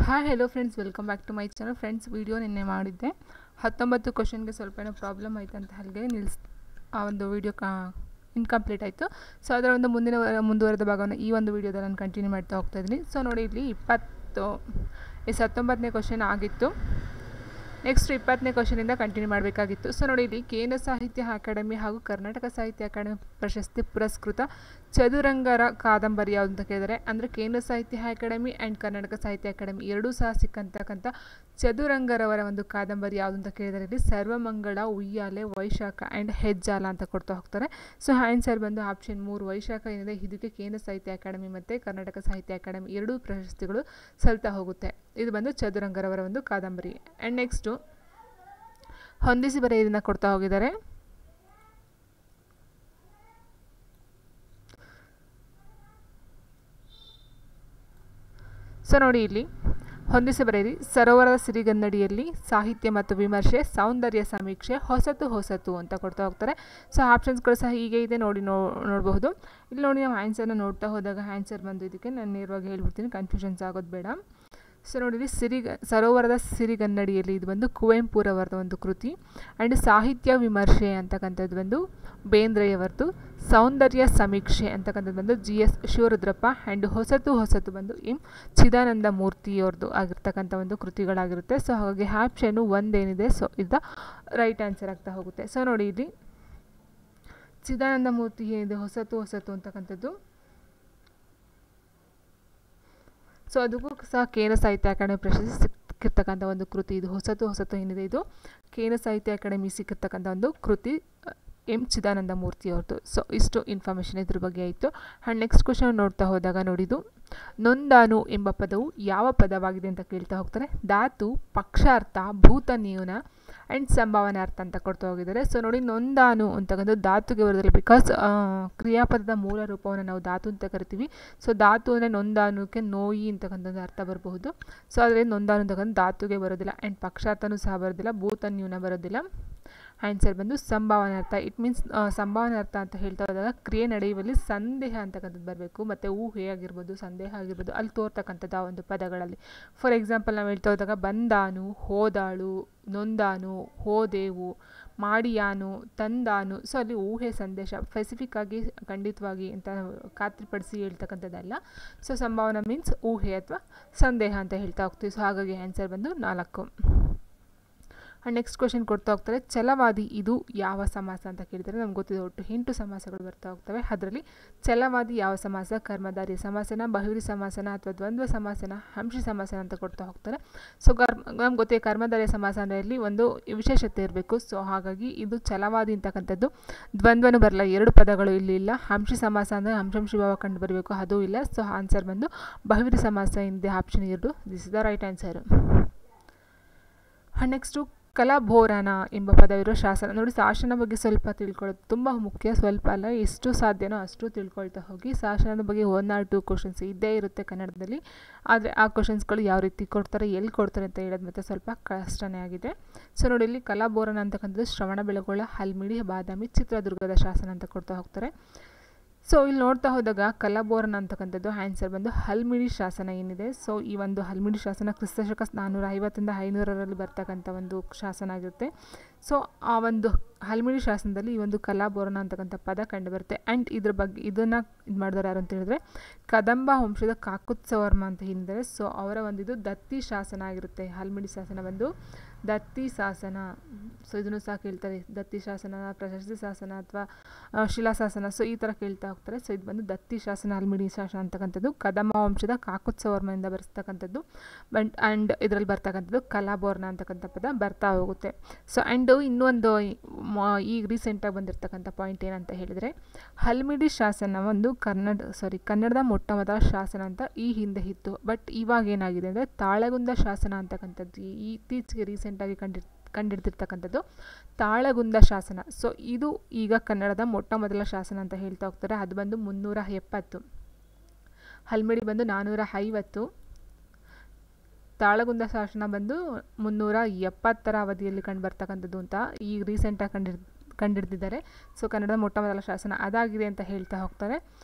Hi hello friends, welcome back to my channel. Friends, video ನಿನ್ನೆ ಮಾಡಿದ್ದೆ 19 ಕ್ವಶನ್ಗೆ ಸ್ವಲ್ಪ ಏನೋ ಪ್ರಾಬ್ಲಮ್ ಆಯಿತು ಅಂತ ಅಲ್ಲಿಗೆ ಆ ಒಂದು ವಿಡಿಯೋ ಇನ್ಕಂಪ್ಲೀಟ್ ಆಯಿತು. ಸೊ ಅದರ ಒಂದು ಮುಂದುವರೆದ ಭಾಗವನ್ನು ಈ ಒಂದು ವಿಡಿಯೋದಲ್ಲಿ ನಾನು ಕಂಟಿನ್ಯೂ ಮಾಡ್ತಾ ಹೋಗ್ತಾ ಇದ್ದೀನಿ. ಸೊ ನೋಡಿ, ಇಲ್ಲಿ 19ನೇ ಕ್ವಶನ್ ಆಗಿತ್ತು. ನೆಕ್ಸ್ಟ್ 20ನೇ ಕ್ವಶನಿಂದ ಕಂಟಿನ್ಯೂ ಮಾಡಬೇಕಾಗಿತ್ತು. ಸೊ ನೋಡಿ, ಇಲ್ಲಿ ಕೇಂದ್ರ ಸಾಹಿತ್ಯ ಅಕಾಡೆಮಿ ಹಾಗೂ ಕರ್ನಾಟಕ ಸಾಹಿತ್ಯ ಅಕಾಡೆಮಿ ಪ್ರಶಸ್ತಿ ಪುರಸ್ಕೃತ ಚದುರಂಗರ ಕಾದಂಬರಿ ಯಾವುದು ಅಂತ ಕೇಳಿದರೆ, ಅಂದರೆ ಕೇಂದ್ರ ಸಾಹಿತ್ಯ ಅಕಾಡೆಮಿ ಆ್ಯಂಡ್ ಕರ್ನಾಟಕ ಸಾಹಿತ್ಯ ಅಕಾಡೆಮಿ ಎರಡೂ ಸಹ ಸಿಕ್ಕಂತಕ್ಕಂಥ ಚದುರಂಗರವರ ಒಂದು ಕಾದಂಬರಿ ಯಾವುದು ಅಂತ ಕೇಳಿದರೆ, ಇಲ್ಲಿ ಸರ್ವಮಂಗಳ, ಉಯ್ಯಾಲೆ, ವೈಶಾಖ ಆ್ಯಂಡ್ ಹೆಜ್ಜಾಲ ಅಂತ ಕೊಡ್ತಾ ಹೋಗ್ತಾರೆ. ಸೊ ಆನ್ಸರ್ ಬಂದು ಆಪ್ಷನ್ 3 ವೈಶಾಖ ಏನಿದೆ, ಇದಕ್ಕೆ ಕೇಂದ್ರ ಸಾಹಿತ್ಯ ಅಕಾಡೆಮಿ ಮತ್ತು ಕರ್ನಾಟಕ ಸಾಹಿತ್ಯ ಅಕಾಡೆಮಿ ಎರಡೂ ಪ್ರಶಸ್ತಿಗಳು ಸಲ್ತಾ ಹೋಗುತ್ತೆ. ಇದು ಬಂದು ಚದುರಂಗರವರ ಒಂದು ಕಾದಂಬರಿ. ಆ್ಯಂಡ್ ನೆಕ್ಸ್ಟು ಹೊಂದಿಸಿ ಬರೆಯೋದನ್ನು ಕೊಡ್ತಾ ಹೋಗಿದ್ದಾರೆ. ಸೊ ನೋಡಿ, ಇಲ್ಲಿ ಹೊಂದಿಸಿ ಬರೆಯಿರಿ. ಸರೋವರದ ಸಿರಿಗನ್ನಡಿಯಲ್ಲಿ ಸಾಹಿತ್ಯ ಮತ್ತು ವಿಮರ್ಶೆ, ಸೌಂದರ್ಯ ಸಮೀಕ್ಷೆ, ಹೊಸತು ಅಂತ ಕೊಡ್ತಾ ಹೋಗ್ತಾರೆ. ಸೊ ಆಪ್ಷನ್ಸ್ಗಳು ಸಹ ಹೀಗೆ ಇದೆ, ನೋಡಬಹುದು. ಇಲ್ಲಿ ನೋಡಿ, ನಾವು ಆನ್ಸರ್ನ ನೋಡ್ತಾ ಹೋದಾಗ ಆನ್ಸರ್ ಬಂದು ಇದಕ್ಕೆ ನಾನು ನೇರವಾಗಿ ಹೇಳ್ಬಿಡ್ತೀನಿ, ಕನ್ಫ್ಯೂಷನ್ಸ್ ಆಗೋದು ಬೇಡ. ಸೊ ನೋಡಿ, ಸರೋವರದ ಸಿರಿಗನ್ನಡಿಯಲ್ಲಿ ಇದು ಬಂದು ಕುವೆಂಪುರವರದ ಒಂದು ಕೃತಿ. ಆ್ಯಂಡ್ ಸಾಹಿತ್ಯ ವಿಮರ್ಶೆ ಅಂತಕ್ಕಂಥದ್ದು ಬಂದು ಬೇಂದ್ರೆಯವರದು. ಸೌಂದರ್ಯ ಸಮೀಕ್ಷೆ ಅಂತಕ್ಕಂಥದ್ದು ಬಂದು GS ಶಿವರುದ್ರಪ್ಪ. ಆ್ಯಂಡ್ ಹೊಸತು ಬಂದು ಚಿದಾನಂದ ಮೂರ್ತಿಯವ್ರದ್ದು ಆಗಿರ್ತಕ್ಕಂಥ ಒಂದು ಕೃತಿಗಳಾಗಿರುತ್ತೆ. ಸೊ ಹಾಗಾಗಿ ಆಪ್ಷನ್ನು 1 ಏನಿದೆ, ಸೊ ಇದು ರೈಟ್ ಆನ್ಸರ್ ಆಗ್ತಾ ಹೋಗುತ್ತೆ. ಸೊ ನೋಡಿ, ಇಲ್ಲಿ ಚಿದಾನಂದ ಮೂರ್ತಿ ಏನಿದೆ ಹೊಸತು ಅಂತಕ್ಕಂಥದ್ದು, ಸೊ ಅದಕ್ಕೂ ಸಹ ಕೇಂದ್ರ ಸಾಹಿತ್ಯ ಅಕಾಡೆಮಿ ಪ್ರಶಸ್ತಿ ಸಿಕ್ಕಿರ್ತಕ್ಕಂಥ ಒಂದು ಕೃತಿ. ಇದು ಹೊಸತು ಏನಿದೆ, ಇದು ಕೇಂದ್ರ ಸಾಹಿತ್ಯ ಅಕಾಡೆಮಿ ಸಿಕ್ಕಿರ್ತಕ್ಕಂಥ ಒಂದು ಕೃತಿ ಚಿದಾನಂದ ಮೂರ್ತಿಯವ್ರದ್ದು. ಸೊ ಇಷ್ಟು ಇನ್ಫಾರ್ಮೇಷನ್ ಇದ್ರ ಬಗ್ಗೆ ಆಯಿತು. ಆ್ಯಂಡ್ ನೆಕ್ಸ್ಟ್ ಕ್ವಶನ್ ನೋಡ್ತಾ ಹೋದಾಗ ನೋಡಿದ್ದು, ನೊಂದಾನು ಎಂಬ ಪದವು ಯಾವ ಪದವಾಗಿದೆ ಅಂತ ಕೇಳ್ತಾ ಹೋಗ್ತಾರೆ. ಧಾತು, ಪಕ್ಷಾರ್ಥ, ಭೂತನ್ಯೂನ ಆ್ಯಂಡ್ ಸಂಭಾವನಾರ್ಥ ಅಂತ ಕೊಡ್ತಾ ಹೋಗಿದ್ದಾರೆ. ಸೊ ನೋಡಿ, ನೊಂದಾನು ಅಂತಕ್ಕಂಥದ್ದು ಧಾತುಗೆ ಬರೋದಿಲ್ಲ, ಬಿಕಾಸ್ ಕ್ರಿಯಾಪದದ ಮೂಲ ರೂಪವನ್ನು ನಾವು ಧಾತು ಅಂತ ಕರಿತೀವಿ. ಸೊ ಧಾತು ಅಂದರೆ ನೊಂದಾನುಕ್ಕೆ ನೋಯಿ ಅಂತಕ್ಕಂಥದ್ದು ಅರ್ಥ ಬರಬಹುದು. ಸೊ ಆದರೆ ನೊಂದಾನು ಅಂತಕ್ಕಂಥ ಧಾತುಗೆ ಬರೋದಿಲ್ಲ. ಆ್ಯಂಡ್ ಪಕ್ಷಾರ್ಥನೂ ಸಹ ಬರೋದಿಲ್ಲ, ಭೂತನ್ಯೂನ ಬರೋದಿಲ್ಲ. ಆನ್ಸರ್ ಬಂದು ಸಂಭಾವನಾರ್ಥ. ಇಟ್ ಮೀನ್ಸ್ ಸಂಭಾವನಾರ್ಥ ಅಂತ ಹೇಳ್ತಾ ಹೋದಾಗ ಕ್ರಿಯೆ ನಡೆಯುವಲ್ಲಿ ಸಂದೇಹ ಅಂತಕ್ಕಂಥದ್ದು ಬರಬೇಕು, ಮತ್ತು ಊಹೆ ಆಗಿರ್ಬೋದು, ಸಂದೇಹ ಆಗಿರ್ಬೋದು, ಅಲ್ಲಿ ತೋರ್ತಕ್ಕಂಥದ್ದು ಆ ಒಂದು ಪದಗಳಲ್ಲಿ. ಫಾರ್ ಎಕ್ಸಾಂಪಲ್ ನಾವು ಹೇಳ್ತಾ ಹೋದಾಗ ಬಂದಾನು, ಹೋದಾಳು, ನೊಂದಾನು, ಹೋದೆವು, ಮಾಡಿಯಾನು, ತಂದಾನು. ಸೊ ಅಲ್ಲಿ ಊಹೆ, ಸಂದೇಶ ಸ್ಪೆಸಿಫಿಕ್ ಆಗಿ ಖಂಡಿತವಾಗಿ ಅಂತ ಖಾತ್ರಿಪಡಿಸಿ ಹೇಳ್ತಕ್ಕಂಥದ್ದಲ್ಲ. ಸೊ ಸಂಭಾವನಾ ಮೀನ್ಸ್ ಊಹೆ ಅಥವಾ ಸಂದೇಹ ಅಂತ ಹೇಳ್ತಾ ಹೋಗ್ತೀವಿ. ಸೊ ಹಾಗಾಗಿ ಆನ್ಸರ್ ಬಂದು 4. ಆ್ಯಂಡ್ ನೆಕ್ಸ್ಟ್ ಕ್ವಶನ್ ಕೊಡ್ತಾ ಹೋಗ್ತಾರೆ. ಛಲವಾದಿ ಇದು ಯಾವ ಸಮಾಸ ಅಂತ ಕೇಳಿದರೆ, ನಮ್ಗೆ ಗೊತ್ತಿದೆ ಒಟ್ಟು 8 ಸಮಾಸಗಳು ಬರ್ತಾ ಹೋಗ್ತವೆ. ಅದರಲ್ಲಿ ಛಲವಾದಿ ಯಾವ ಸಮಾಸ? ಕರ್ಮಧಾರಯ ಸಮಾಸನ, ಬಹುವ್ರೀ ಸಮಾಸನ ಅಥವಾ ದ್ವಂದ್ವ ಸಮಾಸನ, ಹಂಸಿ ಸಮಾಸನ ಅಂತ ಕೊಡ್ತಾ ಹೋಗ್ತಾರೆ. ಸೊ ನಮ್ಗೆ ಗೊತ್ತಿದೆ ಕರ್ಮಧಾರಯ ಸಮಾಸ ಅಂದರೆ ಇಲ್ಲಿ ಒಂದು ವಿಶೇಷತೆ ಇರಬೇಕು. ಸೊ ಹಾಗಾಗಿ ಇದು ಛಲವಾದಿ ಅಂತಕ್ಕಂಥದ್ದು ದ್ವಂದ್ವನೂ ಬರಲ್ಲ, 2 ಪದಗಳು ಇಲ್ಲಿ ಇಲ್ಲ. ಹಂಸಿ ಸಮಾಸ ಅಂದರೆ ಹಂಶಂಶಿ ಭಾವ ಕಂಡು ಬರಬೇಕು, ಅದು ಇಲ್ಲ. ಸೊ ಆನ್ಸರ್ ಬಂದು ಬಹುವ್ರೀ ಸಮಾಸ ಏನಿದೆ option 2, this is the right answer. And next ಕಲಾಭೋರನ ಎಂಬ ಪದವಿರೋ ಶಾಸನ. ನೋಡಿ, ಶಾಸನ ಬಗ್ಗೆ ಸ್ವಲ್ಪ ತಿಳ್ಕೊಳ್ಳೋದು ತುಂಬ ಮುಖ್ಯ, ಸ್ವಲ್ಪ ಅಲ್ಲ, ಎಷ್ಟು ಸಾಧ್ಯನೋ ಅಷ್ಟು ತಿಳ್ಕೊಳ್ತಾ ಹೋಗಿ. ಶಾಸನದ ಬಗ್ಗೆ 1 or 2 ಕ್ವಶನ್ಸ್ ಇದ್ದೇ ಇರುತ್ತೆ ಕನ್ನಡದಲ್ಲಿ. ಆದರೆ ಆ ಕ್ವಶನ್ಸ್ಗಳು ಯಾವ ರೀತಿ ಕೊಡ್ತಾರೆ, ಎಲ್ಲಿ ಕೊಡ್ತಾರೆ ಅಂತ ಹೇಳೋದು ಮತ್ತೆ ಸ್ವಲ್ಪ ಕಷ್ಟನೇ ಆಗಿದೆ. ಸೊ ನೋಡಿ, ಇಲ್ಲಿ ಕಲಾಭೋರನ ಅಂತಕ್ಕಂಥದ್ದು ಶ್ರವಣಬೆಳಗೊಳ, ಹಲ್ಮಿಡಿ, ಬಾದಾಮಿ, ಚಿತ್ರದುರ್ಗದ ಶಾಸನ ಅಂತ ಕೊಡ್ತಾ ಹೋಗ್ತಾರೆ. ಸೊ ಇಲ್ಲಿ ನೋಡ್ತಾ ಹೋದಾಗ ಕಲಾಭೋರನ ಅಂತಕ್ಕಂಥದ್ದು ಆನ್ಸರ್ ಬಂದು ಹಲ್ಮಿಡಿ ಶಾಸನ ಏನಿದೆ. ಸೊ ಈ ಒಂದು ಹಲ್ಮಿಡಿ ಶಾಸನ ಕ್ರಿಸ್ತಶಕ 450ರಿಂದ 500ರಲ್ಲಿ ಬರ್ತಕ್ಕಂಥ ಒಂದು ಶಾಸನ ಆಗಿರುತ್ತೆ. ಸೊ ಆ ಒಂದು ಹಲ್ಮಿಡಿ ಶಾಸನದಲ್ಲಿ ಈ ಒಂದು ಕಲಾಭೋರನ ಅಂತಕ್ಕಂಥ ಪದ ಕಂಡುಬರುತ್ತೆ. ಆ್ಯಂಡ್ ಇದ್ರ ಬಗ್ಗೆ ಇದನ್ನು ಇದು ಮಾಡಿದವರು ಯಾರು ಅಂತ ಹೇಳಿದ್ರೆ ಕದಂಬ ವಂಶದ ಕಾಕುತ್ಸವರ್ಮ ಅಂತ ಏನಿದ್ದಾರೆ. ಸೊ ಅವರ ಒಂದು ಇದು ದತ್ತಿ ಶಾಸನ ಆಗಿರುತ್ತೆ. ಹಲ್ಮಿಡಿ ಶಾಸನ ಬಂದು ದತ್ತಿ ಶಾಸನ. ಸೊ ಇದನ್ನು ಸಹ ಕೇಳ್ತಾರೆ, ದತ್ತಿ ಶಾಸನ, ಪ್ರಶಸ್ತಿ ಶಾಸನ ಅಥವಾ ಶಿಲಾಶಾಸನ. ಸೊ ಈ ಥರ ಕೇಳ್ತಾ ಹೋಗ್ತಾರೆ. ಸೊ ಇದು ಬಂದು ದತ್ತಿ ಶಾಸನ, ಹಲ್ಮಿಡಿ ಶಾಸನ ಅಂತಕ್ಕಂಥದ್ದು ಕದಂಬ ವಂಶದ ಕಾಕುತ್ಸವರ್ಮನಿಂದ ಬರೆಸ್ತಕ್ಕಂಥದ್ದು. ಆ್ಯಂಡ್ ಇದರಲ್ಲಿ ಬರ್ತಕ್ಕಂಥದ್ದು ಕಲಾಭೋರನ ಅಂತಕ್ಕಂಥ ಪದ ಬರ್ತಾ ಹೋಗುತ್ತೆ. ಸೊ ಆ್ಯಂಡ್ ಇನ್ನೊಂದು ಈಗ ರೀಸೆಂಟಾಗಿ ಬಂದಿರತಕ್ಕಂಥ ಪಾಯಿಂಟ್ ಏನಂತ ಹೇಳಿದರೆ, ಹಲ್ಮಿಡಿ ಶಾಸನ ಒಂದು ಕನ್ನಡದ ಮೊಟ್ಟ ಮೊದಲ ಶಾಸನ ಅಂತ ಈ ಹಿಂದೆ ಇತ್ತು. ಬಟ್ ಇವಾಗ ಏನಾಗಿದೆ ಅಂದರೆ ತಾಳಗುಂದ ಶಾಸನ ಅಂತಕ್ಕಂಥದ್ದು ಇತ್ತೀಚೆಗೆ ರೀಸೆಂಟಾಗಿ ಕಂಡಿಡ್ತಿರ್ತಕ್ಕಂಥದ್ದು ತಾಳಗುಂದ ಶಾಸನ. ಸೊ ಇದು ಈಗ ಕನ್ನಡದ ಮೊಟ್ಟ ಮೊದಲ ಶಾಸನ ಅಂತ ಹೇಳ್ತಾ ಹೋಗ್ತಾರೆ. ಅದು ಬಂದು 370, ಹಲ್ಮಿಡಿ ಬಂದು 450, ತಾಳಗುಂದ ಶಾಸನ ಬಂದು 370ರ ಅವಧಿಯಲ್ಲಿ ಕಂಡು ಬರ್ತಕ್ಕಂಥದ್ದು ಅಂತ ಈಗ ರೀಸೆಂಟಾಗಿ ಕಂಡಿಡ್ದಿದ್ದಾರೆ. ಸೊ ಕನ್ನಡದ ಮೊಟ್ಟ ಮೊದಲ ಶಾಸನ ಅದಾಗಿದೆ ಅಂತ ಹೇಳ್ತಾ ಹೋಗ್ತಾರೆ.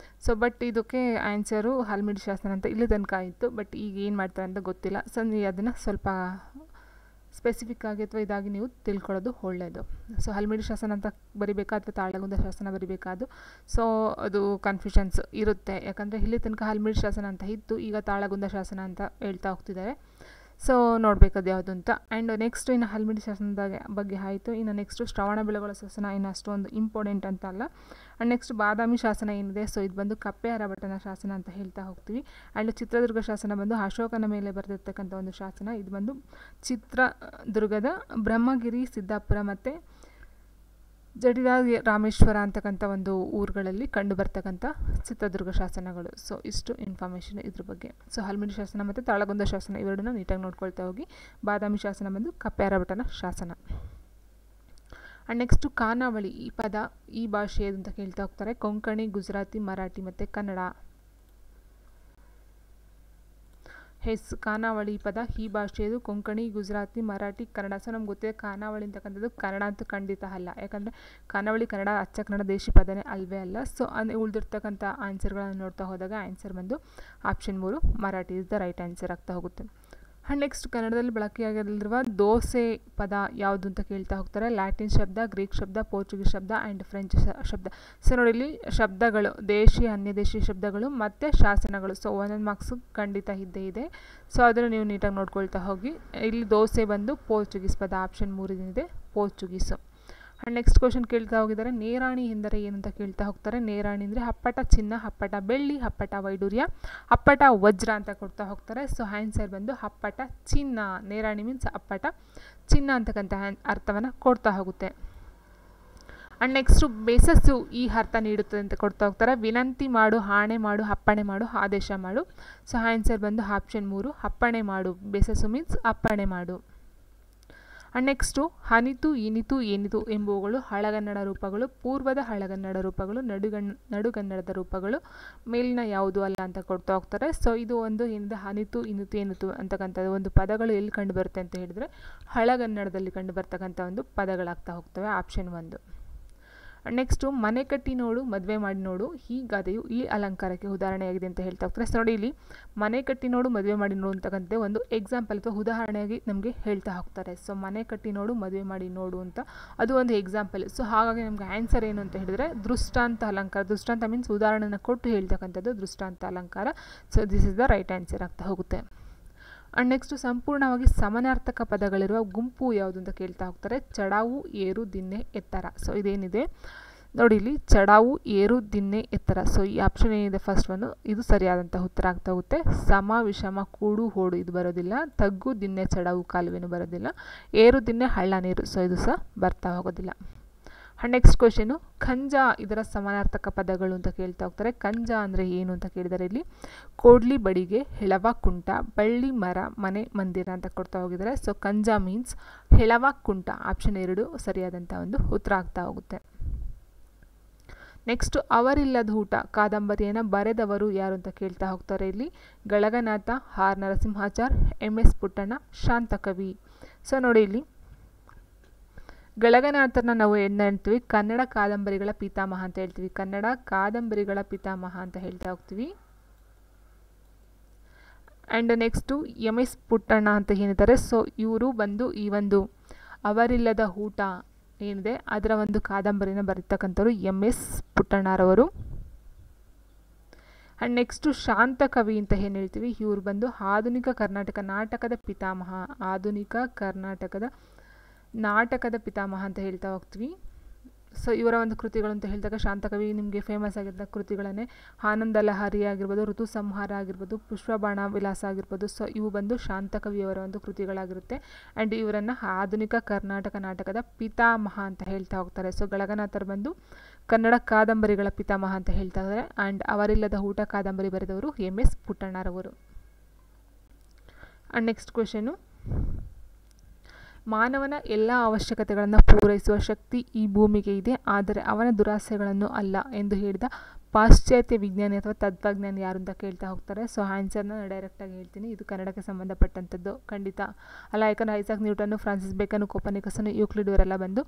ಸೊ ಬಟ್ ಇದಕ್ಕೆ ಆನ್ಸರು ಹಲ್ಮಿಡಿ ಶಾಸನ ಅಂತ ಇಲ್ಲಿ ತನಕ ಇತ್ತು. ಬಟ್ ಈಗ ಏನು ಮಾಡ್ತಾರೆ ಅಂತ ಗೊತ್ತಿಲ್ಲ. ಸೊ ನೀವು ಅದನ್ನು ಸ್ವಲ್ಪ ಸ್ಪೆಸಿಫಿಕ್ ಆಗಿ ಅಥವಾ ಇದಾಗಿ ನೀವು ತಿಳ್ಕೊಳ್ಳೋದು ಒಳ್ಳೆಯದು. ಸೊ ಹಲ್ಮಿಡಿ ಶಾಸನ ಅಂತ ಬರಿಬೇಕಾ ಅಥವಾ ತಾಳಗುಂದ ಶಾಸನ ಬರಿಬೇಕಾದು, ಸೊ ಅದು ಕನ್ಫ್ಯೂಷನ್ಸ್ ಇರುತ್ತೆ. ಯಾಕಂದರೆ ಇಲ್ಲಿ ತನಕ ಹಲ್ಮಿಡಿ ಶಾಸನ ಅಂತ ಇತ್ತು, ಈಗ ತಾಳಗುಂದ ಶಾಸನ ಅಂತ ಹೇಳ್ತಾ ಹೋಗ್ತಿದ್ದಾರೆ. ಸೊ ನೋಡಬೇಕದು ಯಾವುದು ಅಂತ. ಆ್ಯಂಡ್ ನೆಕ್ಸ್ಟ್ ಇನ್ನು ಹಲ್ಮಿಡಿ ಶಾಸನದ ಬಗ್ಗೆ ಆಯಿತು. ಇನ್ನು ನೆಕ್ಸ್ಟು ಶ್ರವಣಬೆಳಗೊಳ ಶಾಸನ ಇನ್ನು ಅಷ್ಟೊಂದು ಇಂಪಾರ್ಟೆಂಟ್ ಅಂತ ಅಲ್ಲ. ಆ್ಯಂಡ್ ನೆಕ್ಸ್ಟ್ ಬಾದಾಮಿ ಶಾಸನ ಏನಿದೆ, ಸೊ ಇದು ಬಂದು ಕಪ್ಪೆ ಅರಭಟನ ಶಾಸನ ಅಂತ ಹೇಳ್ತಾ ಹೋಗ್ತೀವಿ. ಆ್ಯಂಡ್ ಚಿತ್ರದುರ್ಗ ಶಾಸನ ಬಂದು ಅಶೋಕನ ಮೇಲೆ ಬರೆದಿರ್ತಕ್ಕಂಥ ಒಂದು ಶಾಸನ. ಇದು ಬಂದು ಚಿತ್ರದುರ್ಗದ ಬ್ರಹ್ಮಗಿರಿ, ಸಿದ್ದಾಪುರ ಮತ್ತು ಜಡಿದ ರಾಮೇಶ್ವರ ಅಂತಕ್ಕಂಥ ಒಂದು ಊರುಗಳಲ್ಲಿ ಕಂಡು ಬರ್ತಕ್ಕಂಥ ಚಿತ್ರದುರ್ಗ ಶಾಸನಗಳು. ಸೊ ಇಷ್ಟು ಇನ್ಫಾರ್ಮೇಷನ್ ಇದ್ರ ಬಗ್ಗೆ. ಸೊ ಹಲ್ಮಿಡಿ ಶಾಸನ ಮತ್ತು ತಾಳಗುಂದ ಶಾಸನ ಇವೆರಡನ್ನ ನೀಟಾಗಿ ನೋಡ್ಕೊಳ್ತಾ ಹೋಗಿ. ಬಾದಾಮಿ ಶಾಸನ ಬಂದು ಕಪ್ಪೆ ಅರಭಟನ ಶಾಸನ. ಆ್ಯಂಡ್ ನೆಕ್ಸ್ಟು ಖಾನಾವಳಿ ಈ ಪದ ಈ ಭಾಷೆ ಅಂತ ಕೇಳ್ತಾ ಹೋಗ್ತಾರೆ. ಕೊಂಕಣಿ, ಗುಜರಾತಿ, ಮರಾಠಿ ಮತ್ತು ಕನ್ನಡ. ಖಾನಾವಳಿ ಪದ ಈ ಭಾಷೆಯದು ಕೊಂಕಣಿ, ಗುಜರಾತಿ, ಮರಾಠಿ, ಕನ್ನಡ. ಸೊ ನಮ್ಗೆ ಗೊತ್ತಿದೆ ಖಾನಾವಳಿ ಅಂತಕ್ಕಂಥದ್ದು ಕನ್ನಡ ಅಂತೂ ಖಂಡಿತ ಅಲ್ಲ. ಯಾಕಂದರೆ ಖಾನಾವಳಿ ಕನ್ನಡ ಅಚ್ಚ ಕನ್ನಡ ದೇಶಿ ಪದನೇ ಅಲ್ವೇ ಅಲ್ಲ. ಸೊ ಉಳಿದಿರ್ತಕ್ಕಂಥ ಆನ್ಸರ್ಗಳನ್ನು ನೋಡ್ತಾ ಹೋದಾಗ ಆನ್ಸರ್ ಬಂದು option 3 Marathi is the right answer ಆಗ್ತಾ ಹೋಗುತ್ತೆ. ಆ್ಯಂಡ್ ನೆಕ್ಸ್ಟ್ ಕನ್ನಡದಲ್ಲಿ ಬಳಕೆಯಾಗಿರುವ ದೋಸೆ ಪದ ಯಾವುದು ಅಂತ ಕೇಳ್ತಾ ಹೋಗ್ತಾರೆ. ಲ್ಯಾಟಿನ್ ಶಬ್ದ, ಗ್ರೀಕ್ ಶಬ್ದ, ಪೋರ್ಚುಗೀಸ್ ಶಬ್ದ ಆ್ಯಂಡ್ ಫ್ರೆಂಚ್ ಶಬ್ದ. ಸೊ ನೋಡಿ ಇಲ್ಲಿ ಶಬ್ದಗಳು ದೇಶಿ, ಅನ್ಯದೇಶಿ ಶಬ್ದಗಳು ಮತ್ತು ಶಾಸನಗಳು. ಸೊ ಒಂದೊಂದು ಮಾರ್ಕ್ಸು ಖಂಡಿತ ಇದ್ದೇ ಇದೆ. ಸೊ ಅದನ್ನು ನೀವು ನೀಟಾಗಿ ನೋಡ್ಕೊಳ್ತಾ ಹೋಗಿ. ಇಲ್ಲಿ ದೋಸೆ ಬಂದು ಪೋರ್ಚುಗೀಸ್ ಪದ, ಆಪ್ಷನ್ 3 ಇದೆ ಪೋರ್ಚುಗೀಸು. ಆ್ಯಂಡ್ ನೆಕ್ಸ್ಟ್ ಕ್ವಶನ್ ಕೇಳ್ತಾ ಹೋಗಿದ್ದಾರೆ. ನೇರಾಣಿ ಎಂದರೆ ಏನು ಅಂತ ಕೇಳ್ತಾ ಹೋಗ್ತಾರೆ. ನೇರಾಣಿ ಅಂದರೆ ಹಪ್ಪಟ ಚಿನ್ನ, ಹಪ್ಪಟ ಬೆಳ್ಳಿ, ಹಪ್ಪಟ ವೈಡೂರ್ಯ, ಹಪ್ಪಟ ವಜ್ರ ಅಂತ ಕೊಡ್ತಾ ಹೋಗ್ತಾರೆ. ಸೊ ಆನ್ಸರ್ ಬಂದು ಹಪ್ಪಟ ಚಿನ್ನ. ನೇರಾಣಿ ಮೀನ್ಸ್ ಹಪ್ಪಟ ಚಿನ್ನ ಅಂತಕ್ಕಂಥ ಅರ್ಥವನ್ನು ಕೊಡ್ತಾ ಹೋಗುತ್ತೆ. ಆ್ಯಂಡ್ ನೆಕ್ಸ್ಟು ಬೆಸಸ್ಸು ಈ ಅರ್ಥ ನೀಡುತ್ತದೆ ಅಂತ ಕೊಡ್ತಾ ಹೋಗ್ತಾರೆ. ವಿನಂತಿ ಮಾಡು, ಆಣೆ ಮಾಡು, ಅಪ್ಪಣೆ ಮಾಡು, ಆದೇಶ ಮಾಡು. ಸೊ ಆನ್ಸರ್ ಬಂದು ಆಪ್ಷನ್ 3 ಅಪ್ಪಣೆ ಮಾಡು. ಬೆಸಸ್ಸು ಮೀನ್ಸ್ ಅಪ್ಪಣೆ ಮಾಡು. ಆ್ಯಂಡ್ ನೆಕ್ಸ್ಟು ಅನಿತು, ಇನಿತು, ಏನಿತು ಎಂಬುವುಗಳು ಹಳಗನ್ನಡ ರೂಪಗಳು, ಪೂರ್ವದ ಹಳಗನ್ನಡ ರೂಪಗಳು, ನಡುಗನ್ನಡದ ರೂಪಗಳು, ಮೇಲಿನ ಯಾವುದು ಅಲ್ಲ ಅಂತ ಕೊಡ್ತಾ ಹೋಗ್ತಾರೆ. ಸೊ ಇದು ಒಂದು ಏನಿದೆ ಅನಿತು, ಇನಿತು, ಏನಿತು ಅಂತಕ್ಕಂಥದ್ದು ಒಂದು ಪದಗಳು ಎಲ್ಲಿ ಕಂಡು ಬರುತ್ತೆ ಅಂತ ಹೇಳಿದ್ರೆ ಹಳಗನ್ನಡದಲ್ಲಿ ಕಂಡು ಬರ್ತಕ್ಕಂಥ ಒಂದು ಪದಗಳಾಗ್ತಾ ಹೋಗ್ತವೆ, ಆಪ್ಷನ್ 1. ನೆಕ್ಸ್ಟು ಮನೆ ಕಟ್ಟಿ ನೋಡು, ಮದುವೆ ಮಾಡಿ ನೋಡು ಈ ಗಾದೆಯು ಈ ಅಲಂಕಾರಕ್ಕೆ ಉದಾಹರಣೆಯಾಗಿದೆ ಅಂತ ಹೇಳ್ತಾ ಹೋಗ್ತಾರೆ. ಸೊ ನೋಡಿ ಇಲ್ಲಿ ಮನೆ ಕಟ್ಟಿ ನೋಡು, ಮದುವೆ ಮಾಡಿ ನೋಡು ಅಂತಕ್ಕಂಥ ಒಂದು ಎಕ್ಸಾಂಪಲ್ ಅಥವಾ ಉದಾಹರಣೆಯಾಗಿ ನಮಗೆ ಹೇಳ್ತಾ ಹೋಗ್ತಾರೆ. ಸೊ ಮನೆ ಕಟ್ಟಿ ನೋಡು, ಮದುವೆ ಮಾಡಿ ನೋಡು ಅಂತ ಅದು ಒಂದು ಎಕ್ಸಾಂಪಲ್. ಸೊ ಹಾಗಾಗಿ ನಮ್ಗೆ ಆನ್ಸರ್ ಏನು ಅಂತ ಹೇಳಿದ್ರೆ ದೃಷ್ಟಾಂತ ಅಲಂಕಾರ. ದೃಷ್ಟಾಂತ ಮೀನ್ಸ್ ಉದಾಹರಣೆನ ಕೊಟ್ಟು ಹೇಳ್ತಕ್ಕಂಥದ್ದು ದೃಷ್ಟಾಂತ ಅಲಂಕಾರ. So this is the right answer ಆಗ್ತಾ ಹೋಗುತ್ತೆ. ಆ್ಯಂಡ್ ನೆಕ್ಸ್ಟು ಸಂಪೂರ್ಣವಾಗಿ ಸಮಾನಾರ್ಥಕ ಪದಗಳಿರುವ ಗುಂಪು ಯಾವುದು ಅಂತ ಕೇಳ್ತಾ ಹೋಗ್ತಾರೆ. ಚಡಾವು, ಏರು, ದಿನ್ನೆ, ಎತ್ತರ. ಸೊ ಇದೇನಿದೆ ನೋಡಿ ಇಲ್ಲಿ ಚಡಾವು, ಏರು, ದಿನ್ನೆ, ಎತ್ತರ. ಸೊ ಈ ಆಪ್ಷನ್ ಏನಿದೆ ಫಸ್ಟ್ ಒಂದು ಇದು ಸರಿಯಾದಂಥ ಉತ್ತರ ಆಗ್ತಾ ಹೋಗುತ್ತೆ. ಸಮ, ವಿಷಮ, ಕೂಡು, ಹೋಡು ಇದು ಬರೋದಿಲ್ಲ. ತಗ್ಗು, ದಿನ್ನೆ, ಚಡಾವು, ಕಾಲುವೆನೂ ಬರೋದಿಲ್ಲ. ಏರು, ದಿನ್ನೆ, ಹಳ್ಳ, ನೀರು. ಸೊ ಇದು ಸಹ ಬರ್ತಾ ಹೋಗೋದಿಲ್ಲ. ಆ್ಯಂಡ್ ನೆಕ್ಸ್ಟ್ ಕ್ವೆಶನು ಖಂಜ ಇದರ ಸಮಾನಾರ್ಥಕ ಪದಗಳು ಅಂತ ಕೇಳ್ತಾ ಹೋಗ್ತಾರೆ. ಖಂಜ ಅಂದರೆ ಏನು ಅಂತ ಕೇಳಿದರೆ ಇಲ್ಲಿ ಕೋಡ್ಲಿ, ಬಡಿಗೆ, ಹೆಳವ, ಕುಂಟ, ಬಳ್ಳಿ, ಮರ, ಮನೆ, ಮಂದಿರ ಅಂತ ಕೊಡ್ತಾ ಹೋಗಿದ್ದಾರೆ. ಸೊ ಖಂಜ ಮೀನ್ಸ್ ಹೆಳವ, ಕುಂಟ. ಆಪ್ಷನ್ 2 ಸರಿಯಾದಂಥ ಒಂದು ಉತ್ತರ ಆಗ್ತಾ ಹೋಗುತ್ತೆ. ನೆಕ್ಸ್ಟು ಅವರಿಲ್ಲದ ಊಟ ಕಾದಂಬರಿಯನ್ನು ಬರೆದವರು ಯಾರು ಅಂತ ಕೇಳ್ತಾ ಹೋಗ್ತಾರೆ. ಇಲ್ಲಿ Galaganatha, R Narasimhachar, MS Puttanna, Shantakavi. So ನೋಡಿ ಇಲ್ಲಿ ಗಳಗನಾಥರನ್ನ ನಾವು ಹೇಳ್ತೀವಿ ಕನ್ನಡ ಕಾದಂಬರಿಗಳ ಪಿತಾಮಹ ಅಂತ ಹೇಳ್ತೀವಿ. ಕನ್ನಡ ಕಾದಂಬರಿಗಳ ಪಿತಾಮಹ ಅಂತ ಹೇಳ್ತಾ ಹೋಗ್ತೀವಿ. ಆ್ಯಂಡ್ ನೆಕ್ಸ್ಟು MS ಪುಟ್ಟಣ್ಣ ಅಂತ ಏನಿದ್ದಾರೆ. ಸೊ ಇವರು ಬಂದು ಈ ಒಂದು ಅವರಿಲ್ಲದ ಊಟ ಏನಿದೆ ಅದರ ಒಂದು ಕಾದಂಬರಿನ ಬರೀತಕ್ಕಂಥವ್ರು MS ಪುಟ್ಟಣ್ಣರವರು. ಆ್ಯಂಡ್ ನೆಕ್ಸ್ಟು ಶಾಂತಕವಿ ಅಂತ ಏನು ಹೇಳ್ತೀವಿ ಇವರು ಬಂದು ಆಧುನಿಕ ಕರ್ನಾಟಕ ನಾಟಕದ ಪಿತಾಮಹ. ಆಧುನಿಕ ಕರ್ನಾಟಕದ ನಾಟಕದ ಪಿತಾಮಹ ಅಂತ ಹೇಳ್ತಾ ಹೋಗ್ತೀವಿ. ಸೊ ಇವರ ಒಂದು ಕೃತಿಗಳು ಅಂತ ಹೇಳಿದಾಗ ಶಾಂತಕವಿ ನಿಮಗೆ ಫೇಮಸ್ ಆಗಿದ್ದ ಕೃತಿಗಳನ್ನೇ ಆನಂದ ಲಹರಿ ಆಗಿರ್ಬೋದು, ಋತು ಸಂಹಾರ ಆಗಿರ್ಬೋದು, ಪುಷ್ಪಬಾಣ ವಿಲಾಸ ಆಗಿರ್ಬೋದು. ಸೊ ಇವು ಬಂದು ಶಾಂತಕವಿಯವರ ಒಂದು ಕೃತಿಗಳಾಗಿರುತ್ತೆ. ಆ್ಯಂಡ್ ಇವರನ್ನು ಆಧುನಿಕ ಕರ್ನಾಟಕ ನಾಟಕದ ಪಿತಾಮಹ ಅಂತ ಹೇಳ್ತಾ ಹೋಗ್ತಾರೆ. ಸೊ ಗಳಗನಾಥರು ಬಂದು ಕನ್ನಡ ಕಾದಂಬರಿಗಳ ಪಿತಾಮಹ ಅಂತ ಹೇಳ್ತಾ ಇದ್ದಾರೆ. ಆ್ಯಂಡ್ ಅವರಿಲ್ಲದ ಊಟ ಕಾದಂಬರಿ ಬರೆದವರು MS ಪುಟ್ಟಣ್ಣರವರು. ಆ್ಯಂಡ್ ನೆಕ್ಸ್ಟ್ ಕ್ವೆಶನು ಮಾನವನ ಎಲ್ಲ ಅವಶ್ಯಕತೆಗಳನ್ನು ಪೂರೈಸುವ ಶಕ್ತಿ ಈ ಭೂಮಿಗೆ ಇದೆ, ಆದರೆ ಅವನ ದುರಾಸೆಗಳನ್ನು ಅಲ್ಲ ಎಂದು ಹೇಳಿದ ಪಾಶ್ಚಾತ್ಯ ವಿಜ್ಞಾನಿ ಅಥವಾ ತತ್ವಜ್ಞಾನಿ ಯಾರು ಅಂತ ಕೇಳ್ತಾ ಹೋಗ್ತಾರೆ. ಸೊ ಆನ್ಸರ್ನ ಡೈರೆಕ್ಟಾಗಿ ಹೇಳ್ತೀನಿ. ಇದು ಕನ್ನಡಕ್ಕೆ ಸಂಬಂಧಪಟ್ಟಂಥದ್ದು ಖಂಡಿತ ಅಲ್ಲ. ಯಾಕಂದರೆ ಐಸಾಕ್ ನ್ಯೂಟನ್ನು, ಫ್ರಾನ್ಸಿಸ್ ಬೇಕನ್, ಕೋಪರ್ನಿಕಸನ್ನು, ಯೂಕ್ಲಿಡ್ ಇವರೆಲ್ಲ ಬಂದು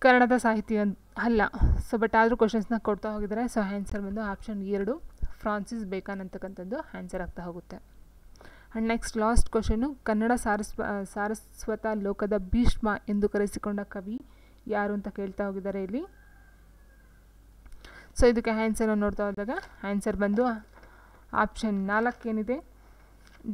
ಕನ್ನಡದ ಸಾಹಿತ್ಯ ಅಲ್ಲ. ಸೊ ಬಟ್ ಆದರೂ ಕ್ವಶನ್ಸ್ನ ಕೊಡ್ತಾ ಹೋಗಿದ್ದಾರೆ. ಸೊ ಆನ್ಸರ್ ಬಂದು ಆಪ್ಷನ್ 2 ಫ್ರಾನ್ಸಿಸ್ ಬೇಕನ್ ಅಂತಕ್ಕಂಥದ್ದು ಆನ್ಸರ್ ಆಗ್ತಾ ಹೋಗುತ್ತೆ. And next last question, Kannada ಸಾರಸ್ವತ ಲೋಕದ ಭೀಷ್ಮ ಎಂದು ಕರೆಸಿಕೊಂಡ ಕವಿ ಯಾರು ಅಂತ ಕೇಳ್ತಾ ಹೋಗಿದ್ದಾರೆ ಇಲ್ಲಿ. ಸೊ ಇದಕ್ಕೆ ಆನ್ಸರ್ ನೋಡ್ತಾ ಹೋದಾಗ ಆನ್ಸರ್ ಬಂದು ಆಪ್ಷನ್ 4 ಏನಿದೆ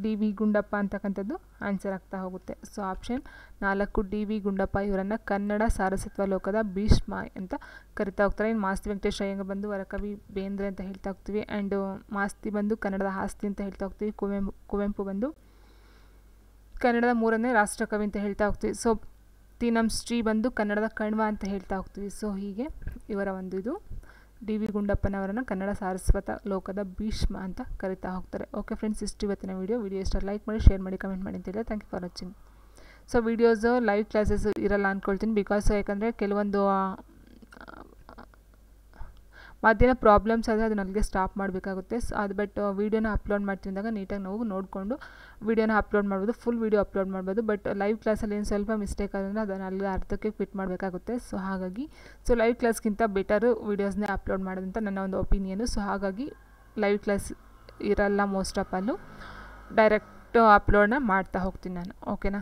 DV ಗುಂಡಪ್ಪ ಅಂತಕ್ಕಂಥದ್ದು ಆನ್ಸರ್ ಆಗ್ತಾ ಹೋಗುತ್ತೆ. ಸೊ ಆಪ್ಷನ್ 4 DV ಗುಂಡಪ್ಪ ಇವರನ್ನು ಕನ್ನಡ ಸಾರಸ್ವತ ಲೋಕದ ಭೀಷ್ಮ ಅಂತ ಕರಿತಾ ಹೋಗ್ತಾರೆ. ಇನ್ನು ಮಾಸ್ತಿ ವೆಂಕಟೇಶ್ ಅಯ್ಯಂಗಾರ್ ಬಂದು ವರಕವಿ ಬೇಂದ್ರೆ ಅಂತ ಹೇಳ್ತಾ ಹೋಗ್ತೀವಿ. ಆ್ಯಂಡ್ ಮಾಸ್ತಿ ಬಂದು ಕನ್ನಡದ ಆಸ್ತಿ ಅಂತ ಹೇಳ್ತಾ ಹೋಗ್ತೀವಿ. ಕುವೆಂಪು ಬಂದು ಕನ್ನಡದ 3ನೇ ರಾಷ್ಟ್ರಕವಿ ಅಂತ ಹೇಳ್ತಾ ಹೋಗ್ತೀವಿ. ಸೊ ತೀನಂ ಶ್ರೀ ಬಂದು ಕನ್ನಡದ ಕಣ್ವ ಅಂತ ಹೇಳ್ತಾ ಹೋಗ್ತೀವಿ. ಸೊ ಹೀಗೆ ಇವರ ಒಂದು ಇದು DV ಗುಂಡಪ್ಪನವರನ್ನು ಕನ್ನಡ ಸಾರಸ್ವತ ಲೋಕದ ಭೀಷ್ಮ ಅಂತ ಕರಿತಾ ಹೋಗ್ತಾರೆ. ಓಕೆ ಫ್ರೆಂಡ್ಸ್, ಇಷ್ಟು ಇವತ್ತಿನ ವಿಡಿಯೋ ಇಷ್ಟ ಲೈಕ್ ಮಾಡಿ, ಶೇರ್ ಮಾಡಿ, ಕಮೆಂಟ್ ಮಾಡಿ ಅಂತ ಹೇಳಿದ್ರೆ thank you for watching. So videos live classes ಇರಲ್ಲ ಅಂದ್ಕೊಳ್ತೀನಿ, ಬಿಕಾಸ್ ಯಾಕಂದರೆ ಕೆಲವೊಂದು ಮಧ್ಯಾಹ್ನ ಪ್ರಾಬ್ಲಮ್ಸ್ ಆದರೆ ಅದು ನನಗೆ ಸ್ಟಾಪ್ ಮಾಡಬೇಕಾಗುತ್ತೆ. ಸೊ ಅದು ಬಟ್ ವೀಡಿಯೋನ ಅಪ್ಲೋಡ್ ಮಾಡ್ತಿದ್ದಾಗ ನೀಟಾಗಿ ನಾವು ನೋಡಿಕೊಂಡು ವೀಡಿಯೋನ ಅಪ್ಲೋಡ್ ಮಾಡ್ಬೋದು, ಫುಲ್ ವೀಡಿಯೋ ಅಪ್ಲೋಡ್ ಮಾಡ್ಬೋದು. ಬಟ್ ಲೈವ್ ಕ್ಲಾಸಲ್ಲಿ ಏನು ಸ್ವಲ್ಪ ಮಿಸ್ಟೇಕ್ ಆದರೆ ಅದನ್ನು ಅಲ್ಲಿ ಅರ್ಧಕ್ಕೆ ಕ್ವಿಟ್ ಮಾಡಬೇಕಾಗುತ್ತೆ. ಸೊ ಹಾಗಾಗಿ ಲೈವ್ ಕ್ಲಾಸ್ಗಿಂತ ಬೆಟರು ವೀಡಿಯೋಸ್ನೇ ಅಪ್ಲೋಡ್ ಮಾಡೋದಂತ ನನ್ನ ಒಂದು ಒಪಿನಿಯನು. ಸೊ ಹಾಗಾಗಿ ಲೈವ್ ಕ್ಲಾಸ್ ಇರಲ್ಲ ಮೋಸ್ಟ್ ಆಫ್ ಅಲ್ಲೂ, ಡೈರೆಕ್ಟ್ ಅಪ್ಲೋಡ್ನ ಮಾಡ್ತಾ ಹೋಗ್ತೀನಿ ನಾನು. ಓಕೆನಾ.